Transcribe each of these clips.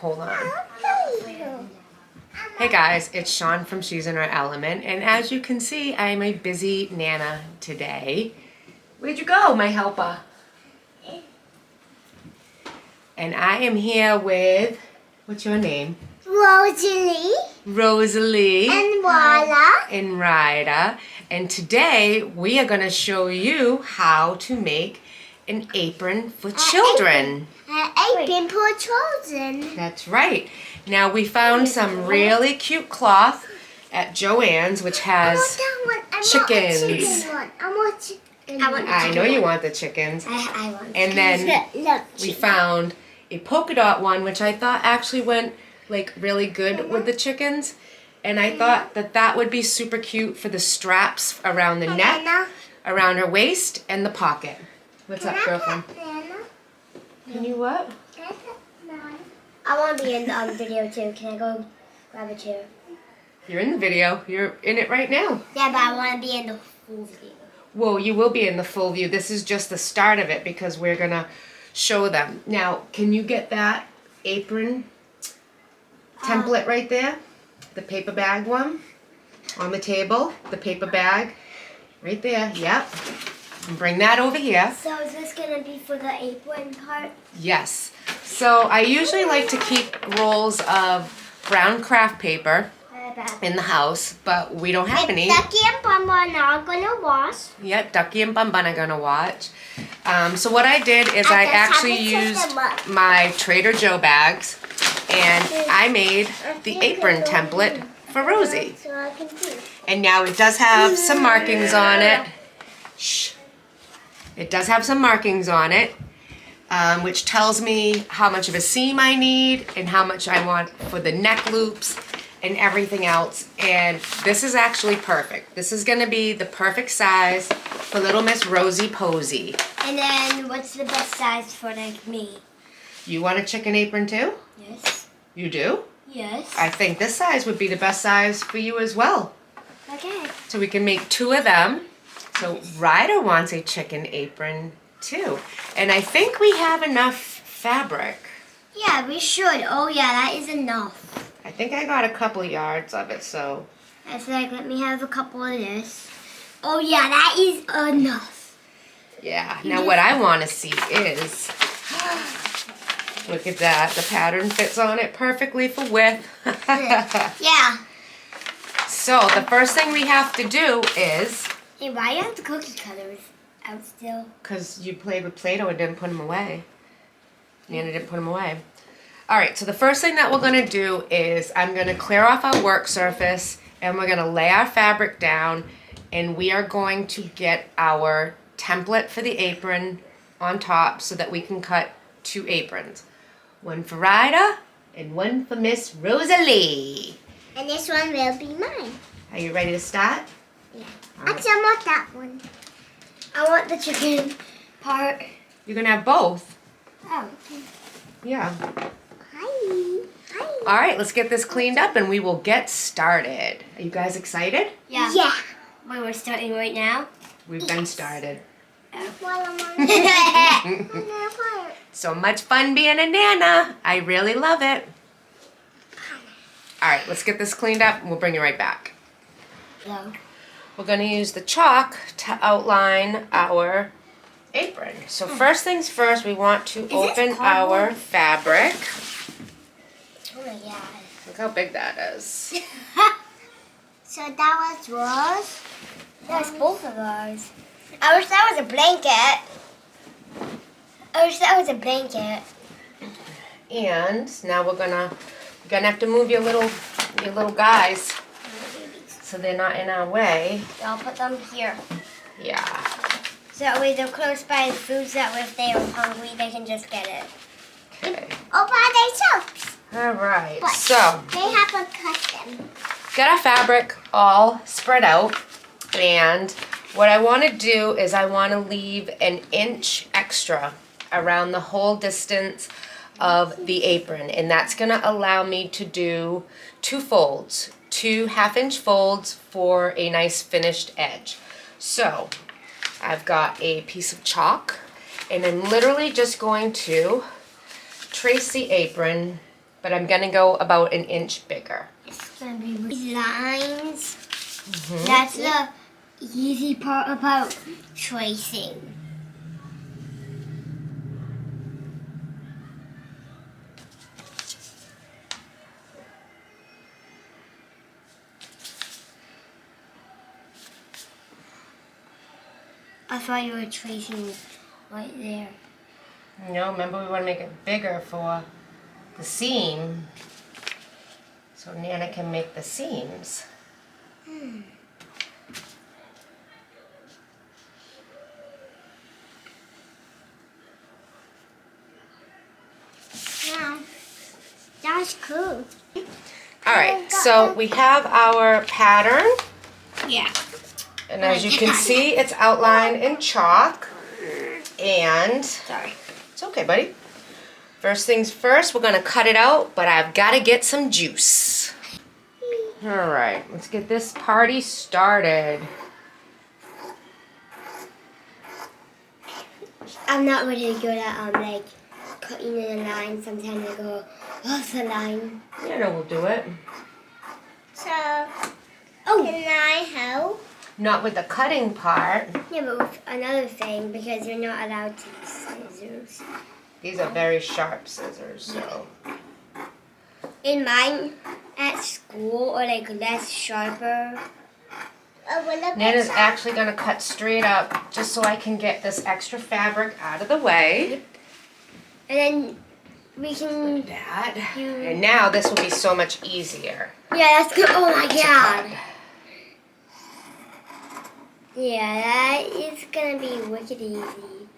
hold on. Hey guys, it's Shawn from She's in Her Element, and as you can see, I'm a busy Nana today. Where'd you go, my helper? And I am here with, what's your name? Rosalie. Rosalie. And Walla. And Ryder. And today we are going to show you how to make an apron for children. An apron for children. That's right. Now we found some really cute cloth at Joann's, which has chickens. I know you want the chickens. I want. And then we found a polka dot one, which I thought actually went like really good with the chickens. And I thought that that would be super cute for the straps around the neck, around her waist, and the pocket. What's up, girlfriend? Can you what? I want to be in the video too. Can I go grab a chair? You're in the video. You're in it right now. Yeah, but I want to be in the full video. Well, you will be in the full view. This is just the start of it because we're going to show them. Now, can you get that apron template right there? The paper bag one on the table. The paper bag right there. Yep. And bring that over here. So is this going to be for the apron part? Yes. So I usually like to keep rolls of brown craft paper in the house, but we don't have any. Ducky and Bumba are not going to wash. Yep, Ducky and Bun Bun are going to watch. So what I did is I actually used my Trader Joe bags and I made the apron template for Rosie. So I can see. And now it does have some markings on it. Shh. It does have some markings on it, which tells me how much of a seam I need and how much I want for the neck loops and everything else. And this is actually perfect. This is gonna be the perfect size for little Miss Rosie Posey. And then what's the best size for like me? You want a chicken apron too? Yes. You do? Yes. I think this size would be the best size for you as well. Okay. So we can make 2 of them. So Ryder wants a chicken apron too. And I think we have enough fabric. Yeah, we should. Oh yeah, that is enough. I think I got a couple yards of it, so. I feel like let me have a couple of this. Oh yeah, that is enough. Yeah, now what I want to see is, look at that. The pattern fits on it perfectly for width. Yeah. So the first thing we have to do is, Hey, why do you have the cookie cutters out still? because you played with Play-Doh and didn't put them away. Nana didn't put them away. All right, so the first thing that we're going to do is I'm going to clear off our work surface and we're going to lay our fabric down and we are going to get our template for the apron on top so that we can cut 2 aprons. One for Ryder and one for Miss Rosalie. And this one will be mine. Are you ready to start? Yeah. All right. Actually, I want that one. I want the chicken part. You're going to have both? Oh. Yeah. Hi. Hi. All right, let's get this cleaned up and we will get started. Are you guys excited? Yeah. Yeah. Wait, we're starting right now? We've been started. Oh. So much fun being a Nana. I really love it. All right, let's get this cleaned up and we'll bring you right back. No. We're going to use the chalk to outline our apron. So first things first, we want to open our fabric. Oh my god. Look how big that is. So that was yours? That was both of ours. I wish that was a blanket. I wish that was a blanket. And now we're gonna have to move your little guys so they're not in our way. I'll put them here. Yeah. So that way they're close by the food, so that way if they are hungry, they can just get it. Okay. All by themselves. All right. But So they have to cut them. got our fabric all spread out, and what I want to do is I want to leave an inch extra around the whole distance of the apron, and that's going to allow me to do 2 folds, 2 half-inch folds for a nice finished edge. So I've got a piece of chalk, and I'm literally just going to trace the apron but I'm gonna go about an inch bigger. It's gonna be lines. That's the easy part about tracing. I thought you were tracing right there. No, remember we want to make it bigger for the seam, so Nana can make the seams. Yeah, that's cool. All right, so we have our pattern, Yeah. and as you can see, it's outlined in chalk, and Sorry. it's okay, buddy. First things first, we're gonna cut it out, but I've gotta get some juice. All right, let's get this party started. I'm not really good at like cutting in a line. Sometimes I go off the line. Nana will do it. So, can I help? Not with the cutting part. Yeah, but with another thing because you're not allowed to use scissors. These are very sharp scissors, so. In mine at school, or like less sharper. Nana's actually gonna cut straight up just so I can get this extra fabric out of the way. And then we can. That. And now this will be so much easier. Yeah, that's good. Oh my to god. cut. Yeah, that is gonna be wicked easy.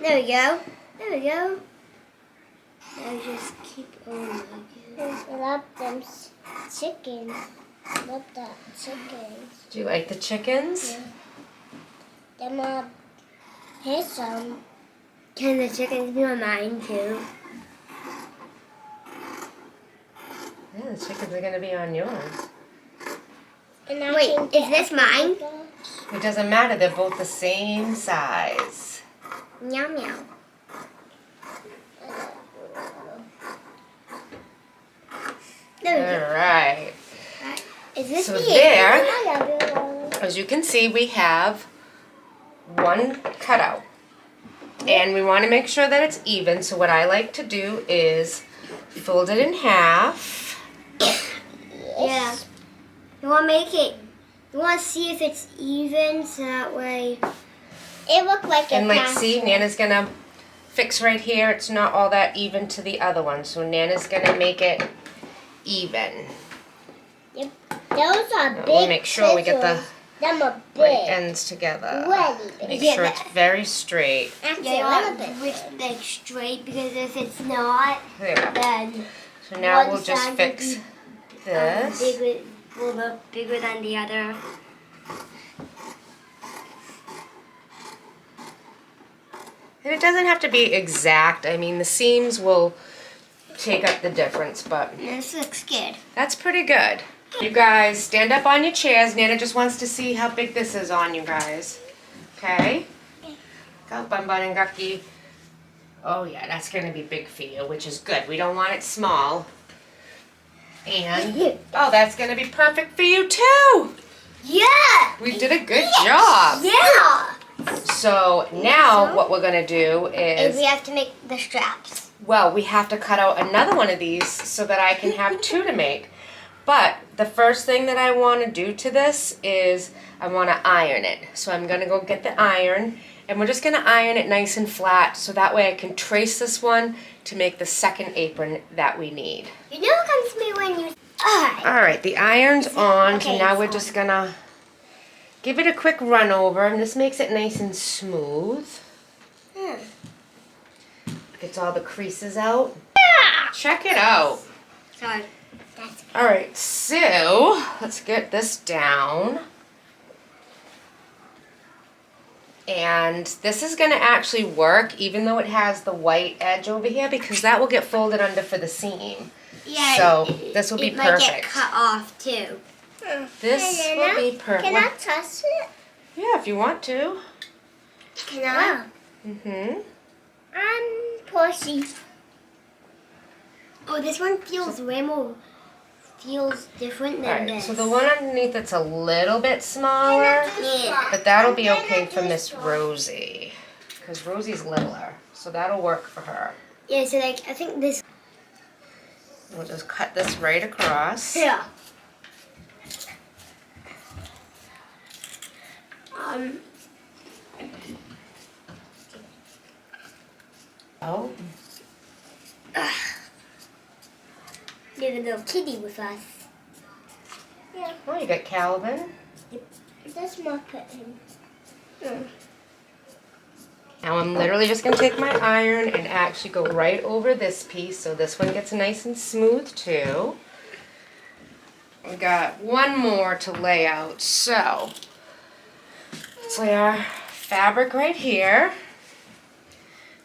There we go. There we go. Now just keep on like I love them chickens. I love that chickens. Do you like the chickens? Yeah. Them here's some. Can the chickens be on mine too? Yeah, the chickens are gonna be on yours. Wait, is this mine? It doesn't matter, they're both the same size. Meow meow. There we go. Alright. Is this So the there, apron? as you can see, we have one cutout. And we want to make sure that it's even, so what I like to do is fold it in half. Yeah. You want to make it, you want to see if it's even so that way. It looked like And like, see, Nana's gonna fix right here. It's not all that even to the other one, so Nana's gonna make it even. Yep. Those are Now, big. we'll make sure we get the Them are big. right ends together. Really big. Make sure it's very straight. Actually, yeah, like straight because if it's not, There. then So now one we'll just side fix will this. bigger, will look bigger than the other. And it doesn't have to be exact. I mean, the seams will take up the difference, but This looks good. that's pretty good. You guys, stand up on your chairs. Nana just wants to see how big this is on you guys. Okay? Go, Bun Bun and Gucky. Oh yeah, that's gonna be big for you, which is good. We don't want it small. And, oh, that's gonna be perfect for you too. Yeah. We did a good job. Yeah. So now what we're gonna do Is is, we have to make the straps. well, we have to cut out another one of these so that I can have two to make. But the first thing that I want to do to this is I want to iron it. So I'm going to go get the iron, and we're just going to iron it nice and flat so that way I can trace this one to make the second apron that we need. You know what comes to me when you... Alright. All right, the iron's on, so Okay, now it's we're on. just going to give it a quick run over, and this makes it nice and smooth. Gets all the creases out. Check it out. Sorry. That's All right, so let's get this down. And this is going to actually work even though it has the white edge over here because that will get folded under for the seam. Yeah. So this will be it might get perfect. cut off too. This will be perfect. Can I touch it? Yeah, if you want to. Can I? Mm-hmm. I'm pussy. Oh, this one feels different than Alright, this. so the one underneath that's a little bit smaller, Yeah. but that'll be okay for Miss Rosie. Because Rosie's littler, so that'll work for her. Yeah, so like, I think this. We'll just cut this right across. Yeah. Oh, We have a little kitty with us. Yeah. oh, you got Calvin. That's my pet. Now I'm literally just going to take my iron and actually go right over this piece so this one gets nice and smooth too. We got one more to lay out, so let's lay our fabric right here.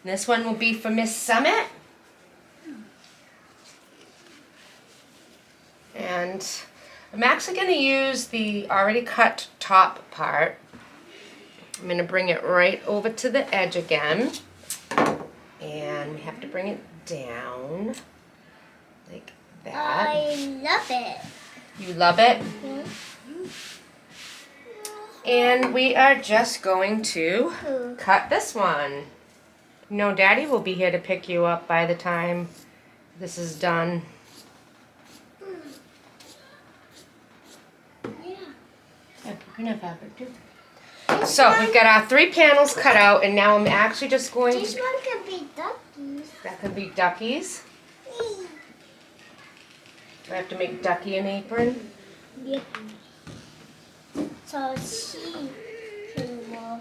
And this one will be for Miss Summit. And I'm actually going to use the already cut top part. I'm going to bring it right over to the edge again. And we have to bring it down like that. I love it. You love it? Yeah. And we are just going to cut this one. No, Daddy will be here to pick you up by the time this is done. Yeah. Yeah, you can have fabric too. So we've got our 3 panels cut out, and now I'm actually just going This to... one could be duckies. That could be duckies. Do I have to make Ducky an apron? Yep. So she can walk.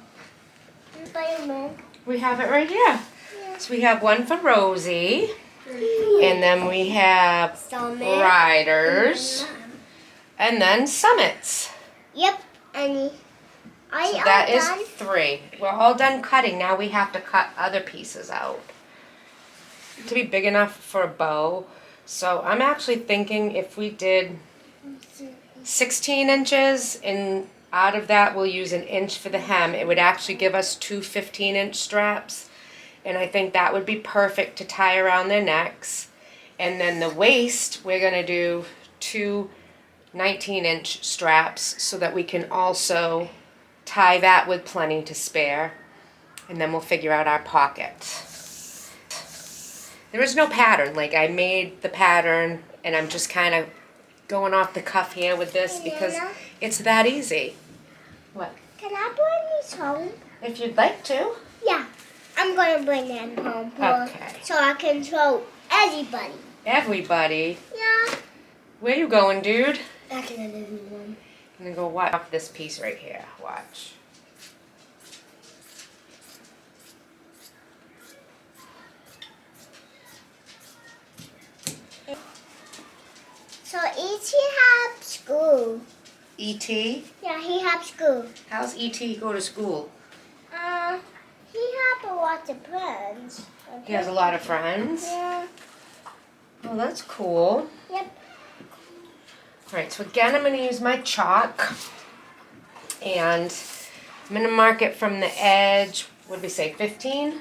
Spider-Man. We have it right here. Yeah. So we have one for Rosie, and then we have Summit. Riders, and then Summits. Yep. And So that is 3. We're all done cutting. Now we have to cut other pieces out to be big enough for a bow. So I'm actually thinking if we did 16 inches, and out of that we'll use 1 inch for the hem, it would actually give us 2 15-inch straps. And I think that would be perfect to tie around their necks. And then the waist, we're going to do 2 19-inch straps so that we can also tie that with plenty to spare. And then we'll figure out our pocket. There is no pattern. Like, I made the pattern and I'm just kind of going off the cuff here with this because it's that easy. What? Can I bring these home? If you'd like to. Yeah. I'm going to bring them home. Okay. So I can show everybody. Everybody. Yeah. Where you going, dude? Back in the living room. I'm gonna go watch off this piece right here. Watch. So E.T. have school. E.T.? Yeah, he have school. How's E.T. go to school? He have a lot of friends. He has a lot of friends? Yeah. Well, that's cool. Yep. Alright, so again I'm going to use my chalk. And I'm going to mark it from the edge, what did we say, 15?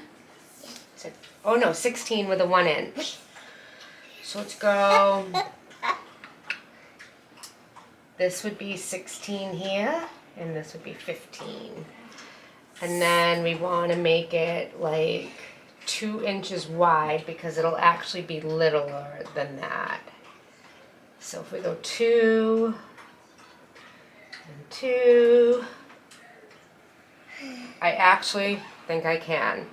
Oh no, 16 with a 1 inch. So let's go... This would be 16 here, and this would be 15. And then we want to make it like 2 inches wide because it'll actually be littler than that. So if we go 2 and 2, I actually think I can.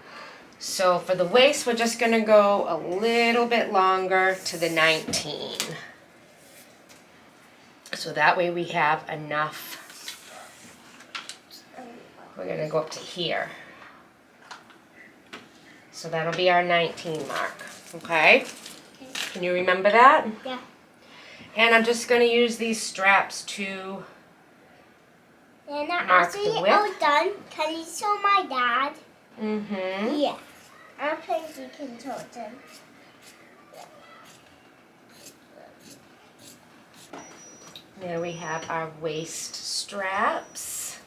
So for the waist, we're just going to go a little bit longer to the 19. So that way we have enough. We're going to go up to here. So that'll be our 19 mark. Okay? Can you remember that? Yeah. And I'm just going to use these straps to And mark after the you're width. all done, can you show my dad? Mm-hmm. Yeah. I think you can show them. There we have our waist straps.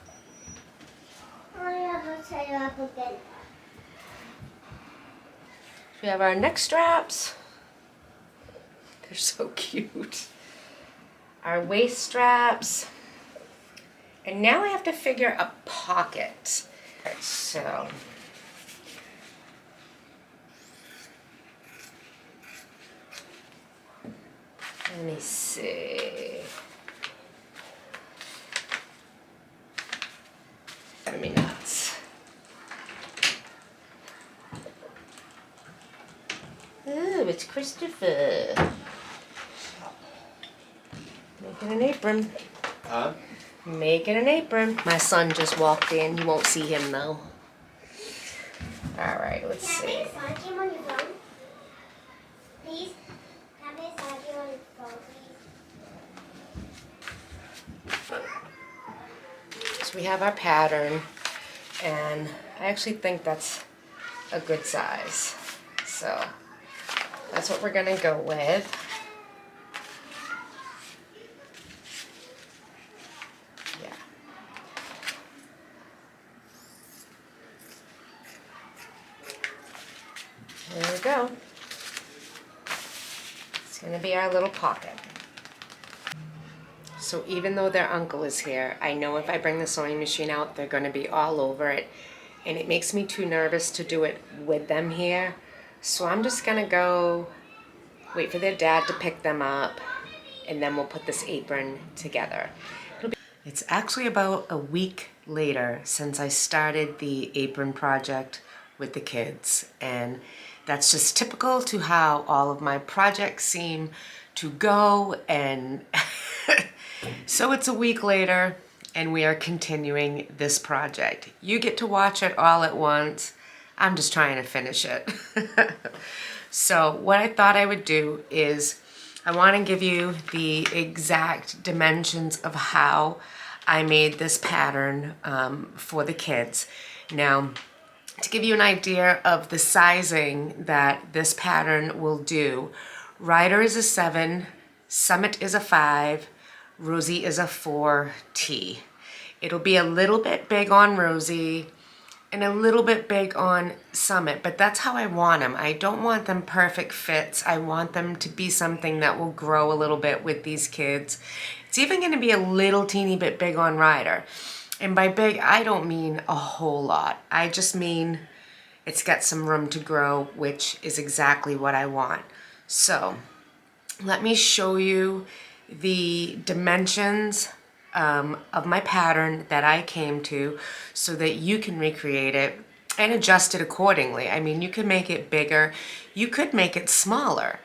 I have to set it up again. We have our neck straps. They're so cute. Our waist straps. And now I have to figure a pocket. Alright, so let me see. Driving me nuts. Ooh, it's Christopher. Making an apron. Huh? Making an apron. My son just walked in. You won't see him though. Alright, let's see. Can I sign him on your phone? Please? Can I sign him on your phone, please? So we have our pattern, and I actually think that's a good size. So that's what we're gonna go with. Yeah. There we go. It's gonna be our little pocket. So even though their uncle is here, I know if I bring the sewing machine out, they're gonna be all over it. And it makes me too nervous to do it with them here. So I'm just gonna go wait for their dad to pick them up, and then we'll put this apron together. It's actually about a week later since I started the apron project with the kids. And that's just typical to how all of my projects seem to go. And so it's a week later and we are continuing this project. You get to watch it all at once. I'm just trying to finish it. So what I thought I would do is I want to give you the exact dimensions of how I made this pattern for the kids. Now, to give you an idea of the sizing that this pattern will do, Ryder is a 7, Summit is a 5, Rosie is a 4T. It'll be a little bit big on Rosie and a little bit big on Summit, but that's how I want them. I don't want them perfect fits. I want them to be something that will grow a little bit with these kids. It's even going to be a little teeny bit big on Ryder. And by big, I don't mean a whole lot. I just mean it's got some room to grow, which is exactly what I want. So let me show you the dimensions of my pattern that I came to so that you can recreate it and adjust it accordingly. I mean, you could make it bigger. You could make it smaller.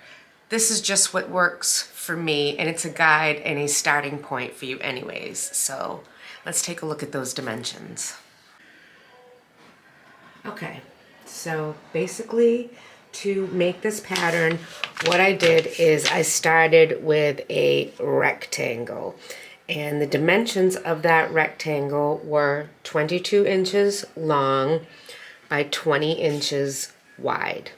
This is just what works for me, and it's a guide and a starting point for you anyways. So let's take a look at those dimensions. Okay, so basically to make this pattern, what I did is I started with a rectangle. And the dimensions of that rectangle were 22 inches long by 20 inches wide.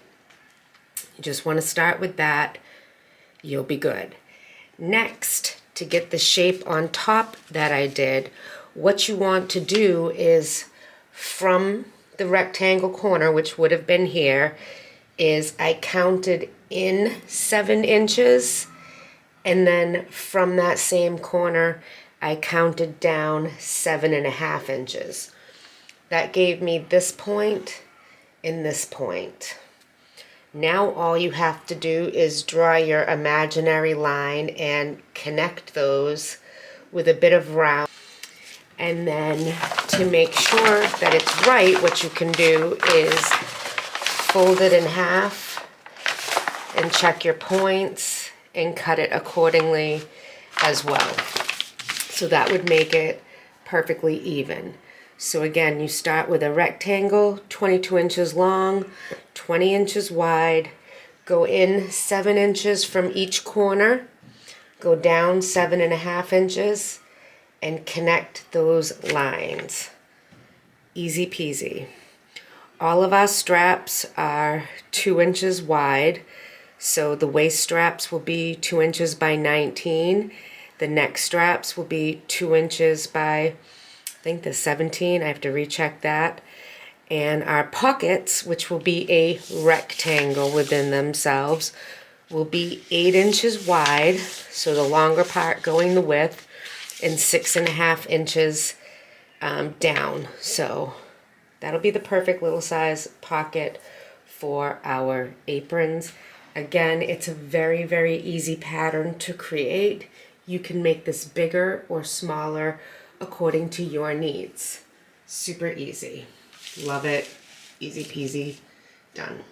You just want to start with that. You'll be good. Next, to get the shape on top that I did, what you want to do is from the rectangle corner, which would have been here, is I counted in 7 inches, and then from that same corner I counted down 7.5 inches. That gave me this point and this point. Now all you have to do is draw your imaginary line and connect those with a bit of round. And then to make sure that it's right, what you can do is fold it in half and check your points and cut it accordingly as well. So that would make it perfectly even. So again, you start with a rectangle, 22 inches long, 20 inches wide, go in 7 inches from each corner, go down 7.5 inches, and connect those lines. Easy peasy. All of our straps are 2 inches wide. So the waist straps will be 2 inches by 19. The neck straps will be 2 inches by, I think the 17. I have to recheck that. And our pockets, which will be a rectangle within themselves, will be 8 inches wide, so the longer part going the width, and 6.5 inches down. So that'll be the perfect little size pocket for our aprons. Again, it's a very, very easy pattern to create. You can make this bigger or smaller according to your needs. Super easy. Love it. Easy peasy. Done.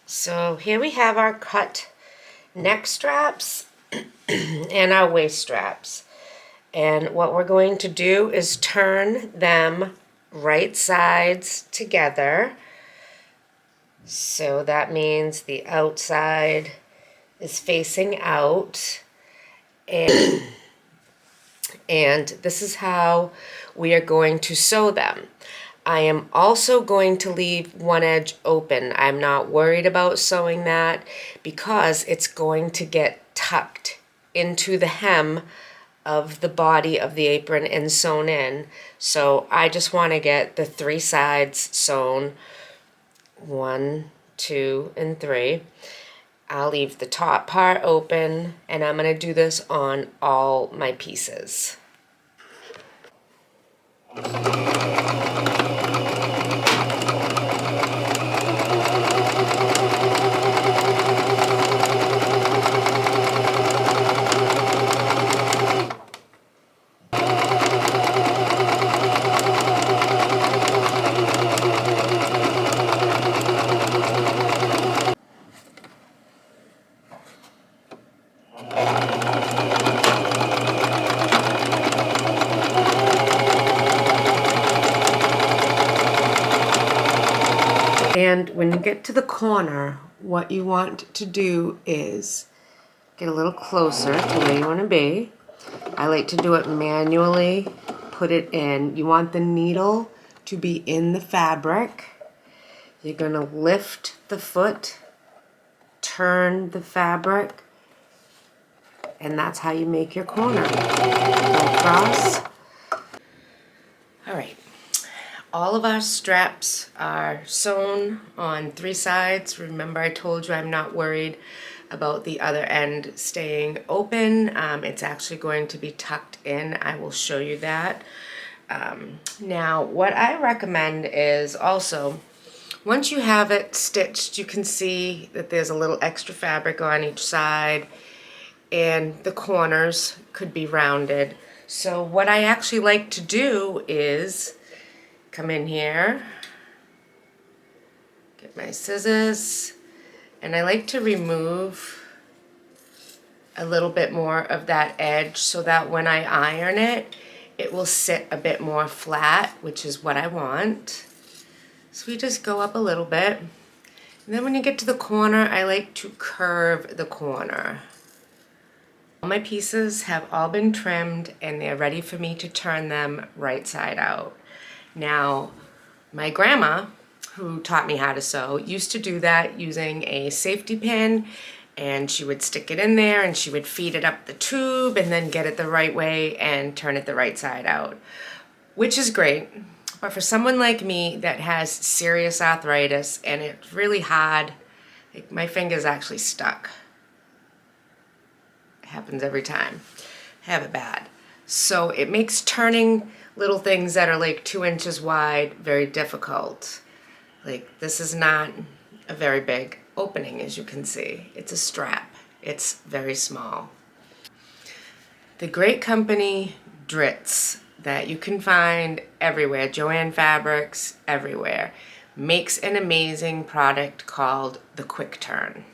So here we have our cut neck straps and our waist straps. And what we're going to do is turn them right sides together. So that means the outside is facing out. And this is how we are going to sew them. I am also going to leave one edge open. I'm not worried about sewing that because it's going to get tucked into the hem of the body of the apron and sewn in. So I just want to get the 3 sides sewn. 1, 2, and 3. I'll leave the top part open, and I'm going to do this on all my pieces. And when you get to the corner, what you want to do is get a little closer to where you want to be. I like to do it manually, put it in. You want the needle to be in the fabric. You're going to lift the foot, turn the fabric, and that's how you make your corner. Go across. All right. All of our straps are sewn on 3 sides. Remember, I told you I'm not worried about the other end staying open. It's actually going to be tucked in. I will show you that. Now, what I recommend is also, once you have it stitched, you can see that there's a little extra fabric on each side, and the corners could be rounded. So what I actually like to do is come in here, get my scissors, and I like to remove a little bit more of that edge so that when I iron it, it will sit a bit more flat, which is what I want. So we just go up a little bit. And then when you get to the corner, I like to curve the corner. All my pieces have all been trimmed and they're ready for me to turn them right side out. Now, my grandma, who taught me how to sew, used to do that using a safety pin, and she would stick it in there and she would feed it up the tube and then get it the right way and turn it the right side out, which is great. But for someone like me that has serious arthritis and it's really hard, like my finger's actually stuck. It happens every time. I have it bad. So it makes turning little things that are like 2 inches wide very difficult. Like this is not a very big opening, as you can see. It's a strap. It's very small. The great company Dritz that you can find everywhere, Joann Fabrics, everywhere, makes an amazing product called the Quick Turn.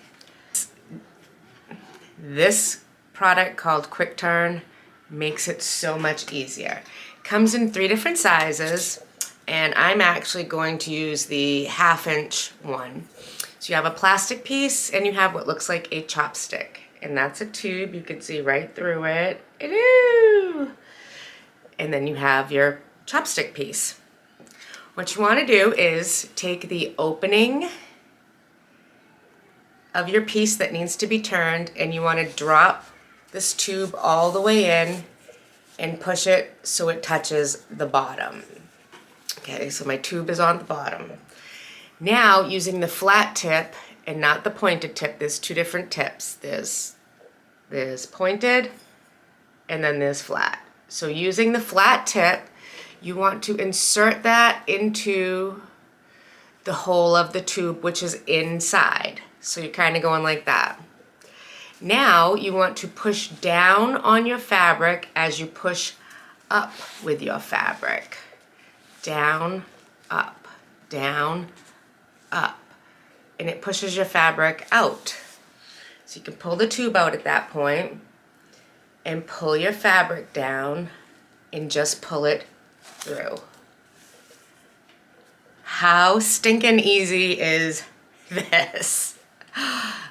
This product called Quick Turn makes it so much easier. Comes in 3 different sizes, and I'm actually going to use the 1/2 inch one. So you have a plastic piece and you have what looks like a chopstick, and that's a tube. You can see right through it. Ew! And then you have your chopstick piece. What you want to do is take the opening of your piece that needs to be turned, and you want to drop this tube all the way in and push it so it touches the bottom. Okay, so my tube is on the bottom. Now, using the flat tip and not the pointed tip, there's two different tips. There's pointed and then there's flat. So using the flat tip, you want to insert that into the hole of the tube, which is inside. So you're kind of going like that. Now you want to push down on your fabric as you push up with your fabric. Down, up, down, up. And it pushes your fabric out. So you can pull the tube out at that point and pull your fabric down and just pull it through. How stinking easy is this?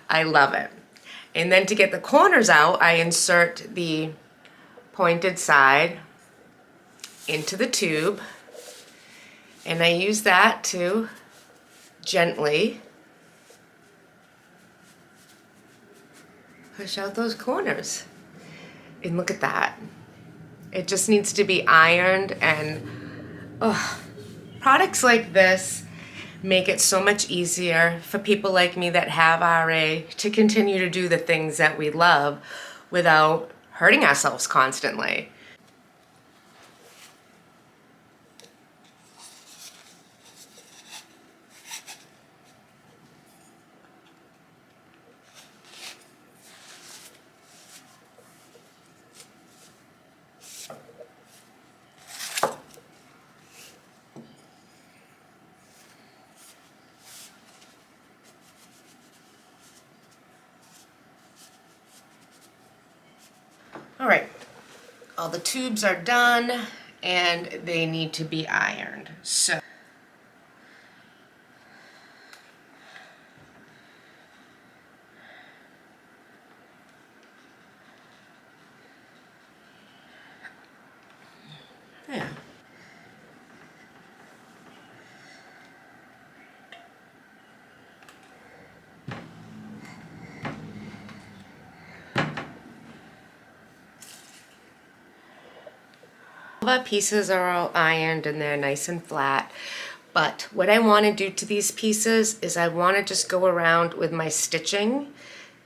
I love it. And then to get the corners out, I insert the pointed side into the tube, and I use that to gently push out those corners. And look at that. It just needs to be ironed, and products like this make it so much easier for people like me that have RA to continue to do the things that we love without hurting ourselves constantly. All right, all the tubes are done and they need to be ironed. So yeah. All our pieces are all ironed and they're nice and flat. But what I want to do to these pieces is I want to just go around with my stitching,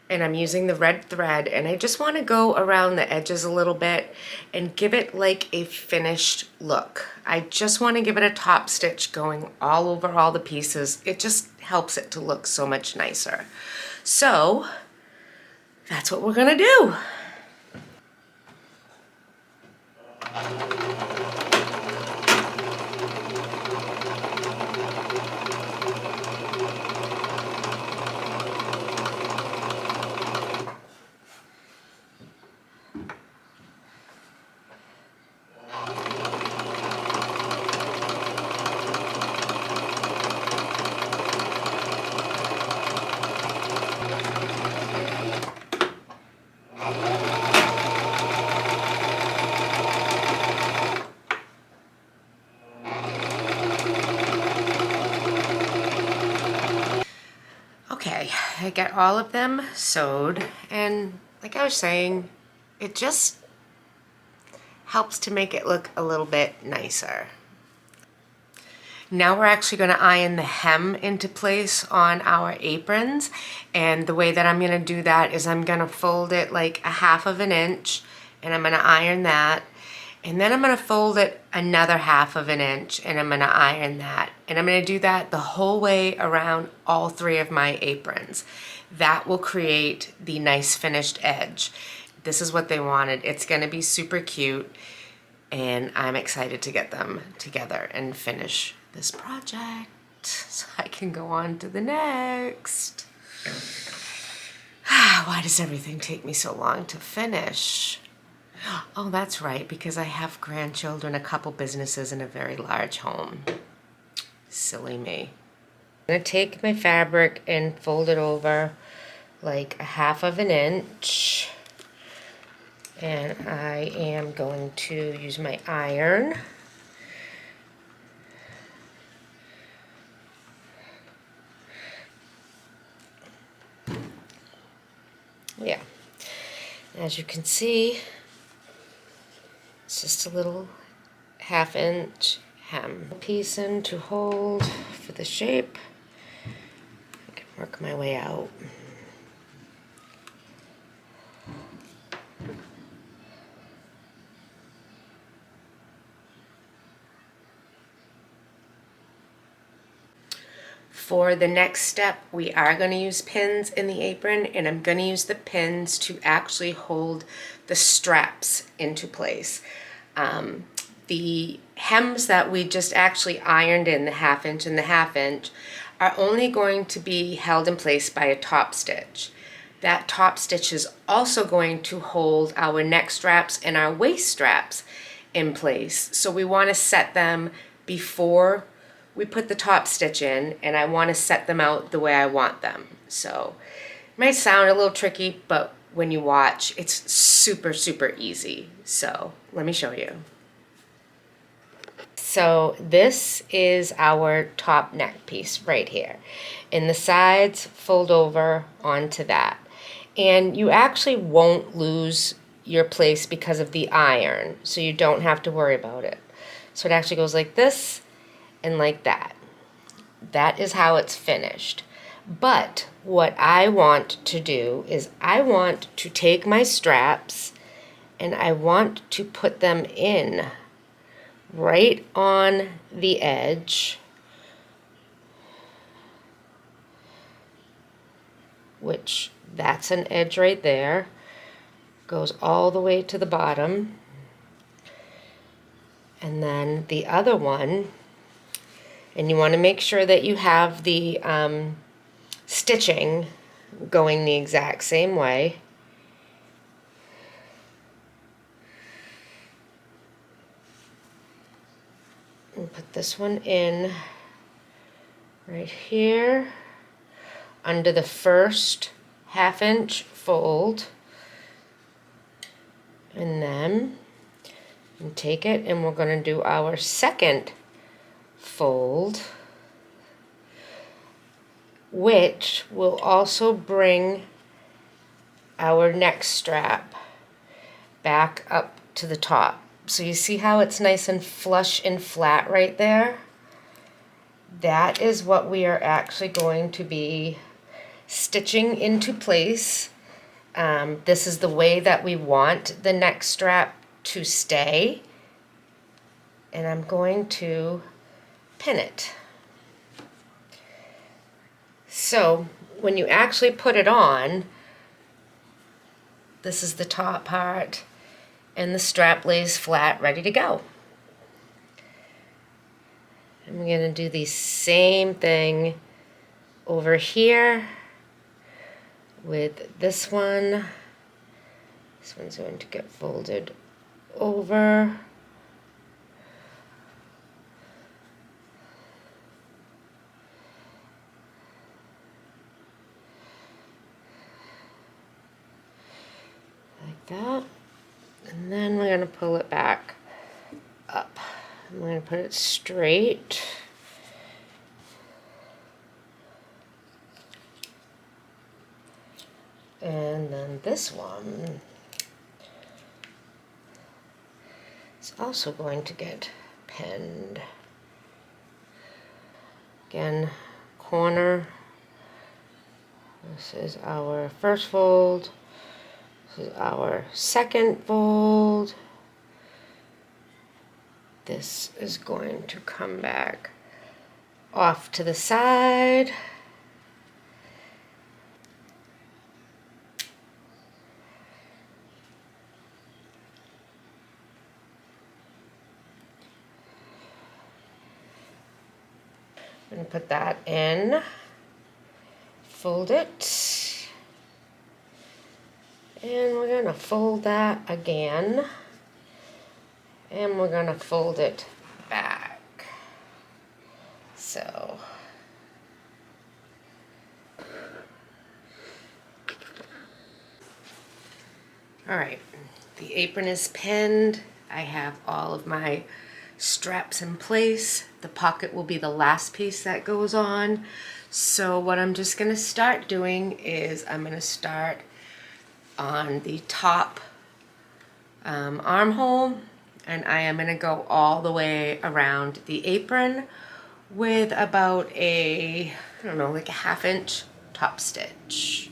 and I'm using the red thread, and I just want to go around the edges a little bit and give it like a finished look. I just want to give it a top stitch going all over all the pieces. It just helps it to look so much nicer. So that's what we're gonna do. Okay, I got all of them sewed, and like I was saying, it just helps to make it look a little bit nicer. Now we're actually going to iron the hem into place on our aprons, and the way that I'm going to do that is I'm going to fold it like a 1/2 inch, and I'm going to iron that, and then I'm going to fold it another 1/2 inch, and I'm going to iron that, and I'm going to do that the whole way around all 3 of my aprons. That will create the nice finished edge. This is what they wanted. It's going to be super cute, and I'm excited to get them together and finish this project so I can go on to the next. Why does everything take me so long to finish? Oh, that's right, because I have grandchildren, a couple businesses, and a very large home. Silly me. I'm gonna take my fabric and fold it over like a 1/2 inch. And I am going to use my iron. Yeah, as you can see, it's just a little 1/2 inch, hem piece in to hold for the shape. I can work my way out. For the next step, we are going to use pins in the apron, and I'm going to use the pins to actually hold the straps into place. The hems that we just actually ironed in, the 1/2 inch and the 1/2 inch, are only going to be held in place by a top stitch. That top stitch is also going to hold our neck straps and our waist straps in place. So we want to set them before we put the top stitch in, and I want to set them out the way I want them. So it might sound a little tricky, but when you watch, it's super, super easy. So let me show you. So this is our top neck piece right here. And the sides fold over onto that. And you actually won't lose your place because of the iron, so you don't have to worry about it. So it actually goes like this and like that. That is how it's finished. But what I want to do is I want to take my straps and I want to put them in right on the edge, which that's an edge right there, goes all the way to the bottom. And then the other one, and you want to make sure that you have the stitching going the exact same way. And put this one in right here under the first 1/2 inch fold, and then take it and we're going to do our second fold, which will also bring our neck strap back up to the top. So you see how it's nice and flush and flat right there? That is what we are actually going to be stitching into place. This is the way that we want the neck strap to stay. And I'm going to pin it. So when you actually put it on, this is the top part, and the strap lays flat, ready to go. I'm going to do the same thing over here with this one. This one's going to get folded over. Like that. And then we're going to pull it back up. I'm going to put it straight. And then this one is also going to get pinned. Again, corner. This is our first fold. This is our second fold. This is going to come back off to the side. I'm going to put that in, fold it, and we're going to fold that again, and we're going to fold it back. So, all right, the apron is pinned. I have all of my straps in place. The pocket will be the last piece that goes on. So what I'm just going to start doing is I'm going to start on the top armhole, And I am gonna go all the way around the apron with about a, I don't know, like a 1/2 inch top stitch.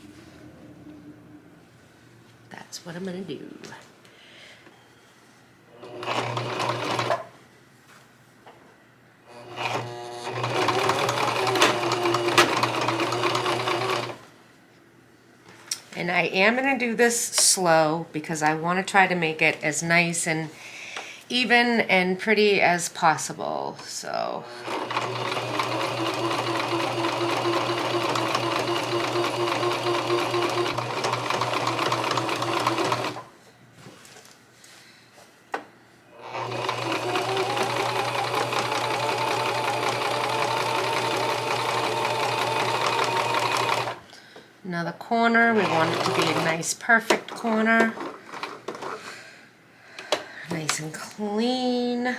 That's what I'm gonna do. And I am gonna do this slow because I wanna try to make it as nice and even and pretty as possible, so. Now the corner, we want it to be a nice, perfect corner. Nice and clean.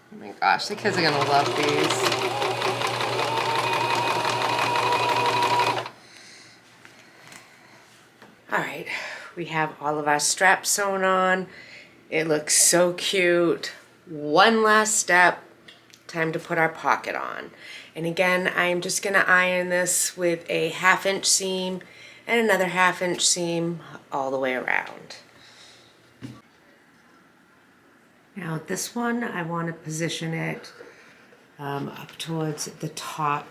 Oh my gosh, the kids are gonna love these. All right, we have all of our straps sewn on. It looks so cute. One last step, time to put our pocket on. And again, I'm just gonna iron this with a 1/2 inch seam and another 1/2 inch seam all the way around. Now this one, I want to position it up towards the top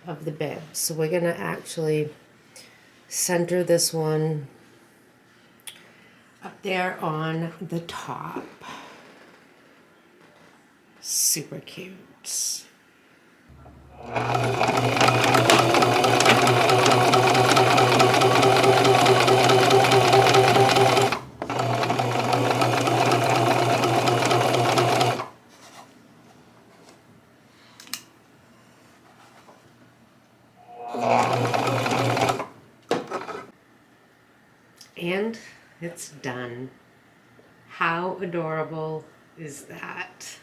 of the bib. So we're gonna actually center this one up there on the top. Super cute. And it's done. How adorable is that?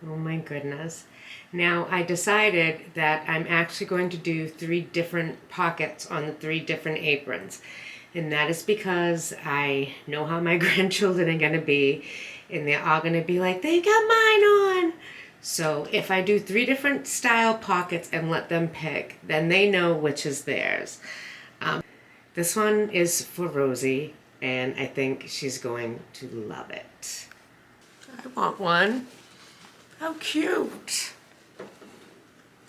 Oh my goodness. Now I decided that I'm actually going to do 3 different pockets on the 3 different aprons. And that is because I know how my grandchildren are going to be. And they're all going to be like, they got mine on. So if I do 3 different style pockets and let them pick, then they know which is theirs. This one is for Rosie, and I think she's going to love it. I want one. How cute.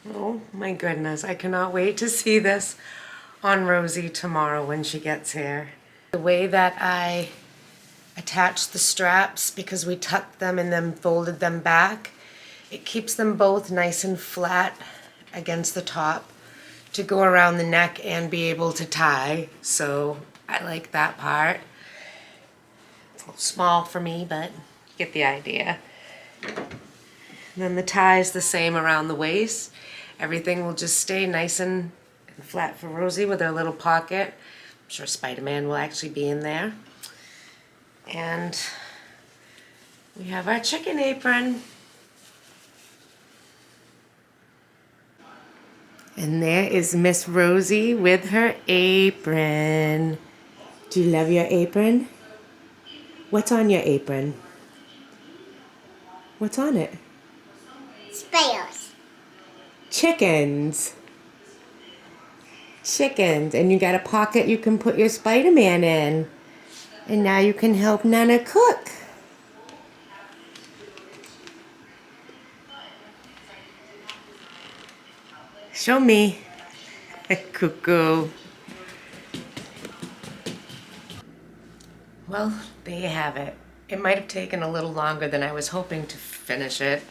Oh my goodness, I cannot wait to see this on Rosie tomorrow when she gets here. The way that I attached the straps, because we tucked them and then folded them back, it keeps them both nice and flat against the top to go around the neck and be able to tie. So I like that part. It's a little small for me, but you get the idea. And then the tie is the same around the waist. Everything will just stay nice and flat for Rosie with her little pocket. I'm sure Spider-Man will actually be in there. And we have our chicken apron. And there is Miss Rosie with her apron. Do you love your apron? What's on your apron? What's on it? Sparrows. Chickens. Chickens. And you got a pocket you can put your Spider-Man in. And now you can help Nana cook. Show me. Cuckoo. Well, there you have it. It might have taken a little longer than I was hoping to finish it,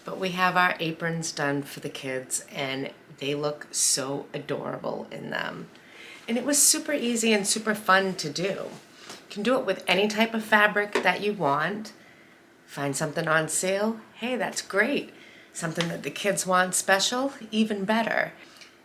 but we have our aprons done for the kids and they look so adorable in them. And it was super easy and super fun to do. You can do it with any type of fabric that you want. Find something on sale, hey, that's great. Something that the kids want special, even better.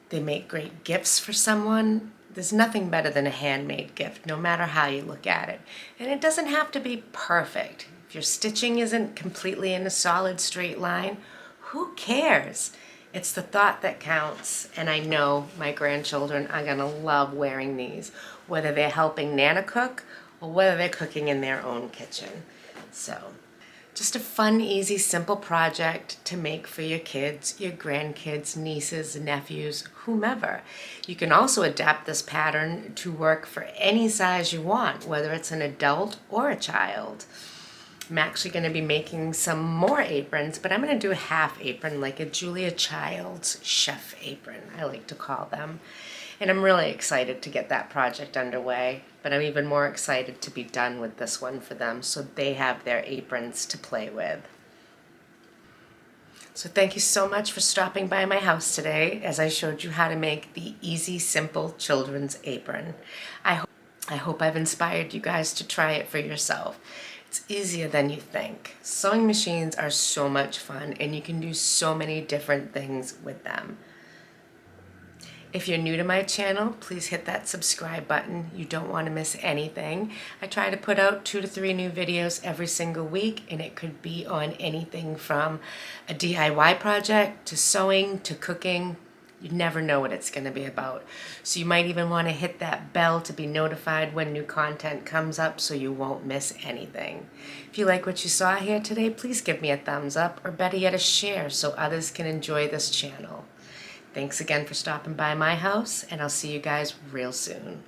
They make great gifts for someone. There's nothing better than a handmade gift, no matter how you look at it. And it doesn't have to be perfect. If your stitching isn't completely in a solid straight line, who cares? It's the thought that counts, and I know my grandchildren are gonna love wearing these, whether they're helping Nana cook or whether they're cooking in their own kitchen. So, just a fun, easy, simple project to make for your kids, your grandkids, nieces, nephews, whomever. You can also adapt this pattern to work for any size you want, whether it's an adult or a child. I'm actually going to be making some more aprons, but I'm going to do a half apron, like a Julia Child's chef apron, I like to call them. And I'm really excited to get that project underway, but I'm even more excited to be done with this one for them so they have their aprons to play with. So thank you so much for stopping by my house today as I showed you how to make the easy, simple children's apron. I hope I've inspired you guys to try it for yourself. It's easier than you think. Sewing machines are so much fun and you can do so many different things with them. If you're new to my channel, please hit that subscribe button. You don't want to miss anything. I try to put out 2 to 3 new videos every single week, and it could be on anything from a DIY project to sewing to cooking. You never know what it's going to be about. So you might even want to hit that bell to be notified when new content comes up so you won't miss anything. If you like what you saw here today, please give me a thumbs up, or better yet, a share so others can enjoy this channel. Thanks again for stopping by my house, and I'll see you guys real soon.